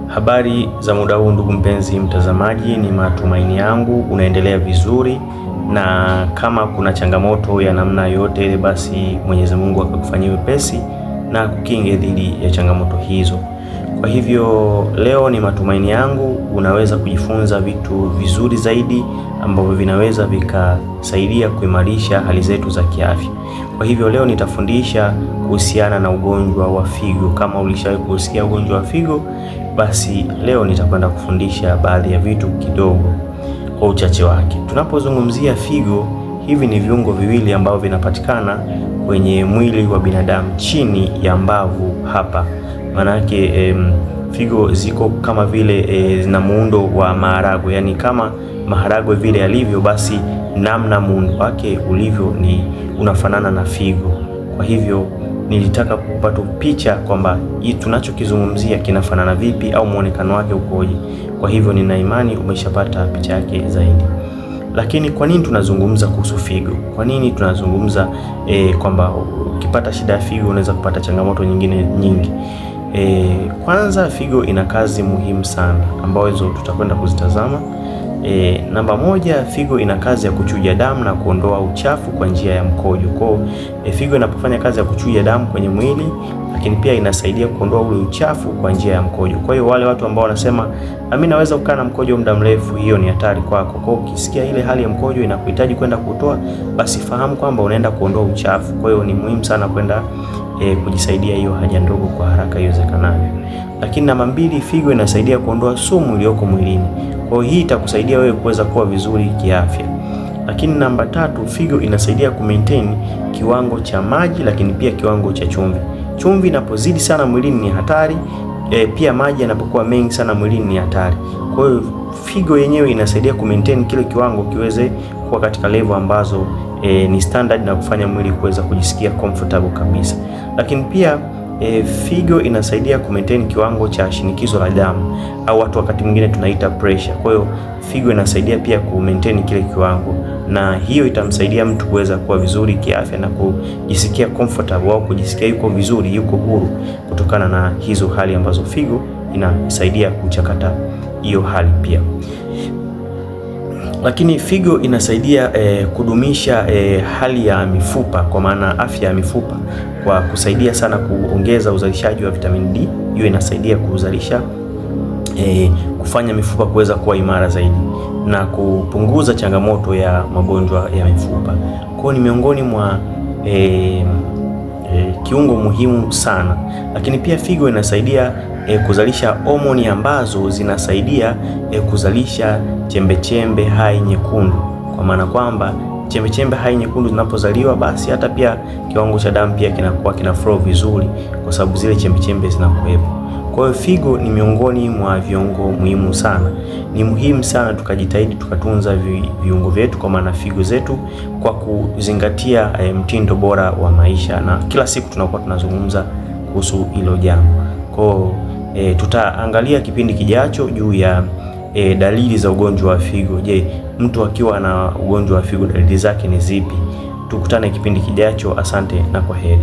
Habari za muda huu ndugu mpenzi mtazamaji, ni matumaini yangu unaendelea vizuri, na kama kuna changamoto ya namna yote ile, basi Mwenyezi Mungu akakufanyia wepesi na kukinge dhidi ya changamoto hizo. Kwa hivyo leo ni matumaini yangu unaweza kujifunza vitu vizuri zaidi ambavyo vinaweza vikasaidia kuimarisha hali zetu za kiafya. Kwa hivyo leo nitafundisha kuhusiana na ugonjwa wa figo. Kama ulishawahi kusikia ugonjwa wa figo, basi leo nitakwenda kufundisha baadhi ya vitu kidogo kwa uchache wake. Tunapozungumzia figo, hivi ni viungo viwili ambavyo vinapatikana kwenye mwili wa binadamu chini ya mbavu hapa. Manake figo ziko kama vile zina muundo wa maharagwe, yani kama maharagwe vile yalivyo, basi namna muundo wake ulivyo ni unafanana na figo. Kwa hivyo nilitaka kukupa tu picha kwamba tunachokizungumzia kinafanana vipi au muonekano wake ukoje. Kwa hivyo nina imani umeshapata picha yake zaidi. Lakini kwa nini tunazungumza kuhusu figo? Kwa nini tunazungumza kwamba ukipata shida ya figo unaweza kupata changamoto nyingine nyingi? Kwanza, figo ina kazi muhimu sana ambazo tutakwenda kuzitazama. Namba moja, figo ina kazi ya kuchuja damu na kuondoa uchafu kwa njia ya mkojo. Kwa figo inapofanya kazi ya kuchuja damu kwenye mwili, lakini pia inasaidia kuondoa ule uchafu kwa njia ya mkojo. Kwa hiyo wale watu ambao wanasema mimi naweza kukaa na mkojo muda mrefu, hiyo ni hatari kwako. Kwa hiyo ukisikia ile hali ya mkojo inakuhitaji kwenda kutoa, basi fahamu kwamba unaenda kuondoa uchafu. Kwa hiyo ni muhimu sana kwenda kujisaidia hiyo haja ndogo kwa haraka iwezekanavyo. Lakini namba mbili, figo inasaidia kuondoa sumu iliyoko mwilini. Kwa hiyo hii itakusaidia wewe kuweza kuwa vizuri kiafya. Lakini namba tatu, figo inasaidia kumaintain kiwango cha maji, lakini pia kiwango cha chumvi. Chumvi inapozidi sana mwilini ni hatari, pia maji yanapokuwa mengi sana mwilini ni hatari. Kwa hiyo figo yenyewe inasaidia kumaintain kile kiwango kiweze kuwa katika level ambazo ni standard na kufanya mwili kuweza kujisikia comfortable kabisa. Lakini pia figo inasaidia kumaintain kiwango cha shinikizo la damu, au watu wakati mwingine tunaita pressure. Kwa hiyo figo inasaidia pia kumaintain kile kiwango, na hiyo itamsaidia mtu kuweza kuwa vizuri kiafya na kujisikia comfortable au kujisikia yuko vizuri, yuko huru kutokana na hizo hali ambazo figo inasaidia kuchakata hiyo hali pia. Lakini figo inasaidia kudumisha hali ya mifupa, kwa maana afya ya mifupa, kwa kusaidia sana kuongeza uzalishaji wa vitamini D. Hiyo inasaidia kuzalisha kufanya mifupa kuweza kuwa imara zaidi na kupunguza changamoto ya magonjwa ya mifupa. Kwa hiyo ni miongoni mwa kiungo muhimu sana. Lakini pia figo inasaidia kuzalisha homoni ambazo zinasaidia kuzalisha chembechembe hai nyekundu, kwa maana kwamba chembechembe hai nyekundu zinapozaliwa, basi hata pia kiwango cha damu pia kinakuwa kina flow vizuri, kwa sababu zile chembechembe zinakuwepo. Kwa hiyo figo ni miongoni mwa viungo muhimu sana. Ni muhimu sana tukajitahidi tukatunza viungo vyetu, kwa maana figo zetu, kwa kuzingatia mtindo bora wa maisha, na kila siku tunakuwa tunazungumza kuhusu hilo jambo. Kwa hiyo tutaangalia kipindi kijacho juu ya dalili za ugonjwa wa figo. Je, mtu akiwa na ugonjwa wa figo dalili zake ni zipi? Tukutane kipindi kijacho. Asante na kwaheri.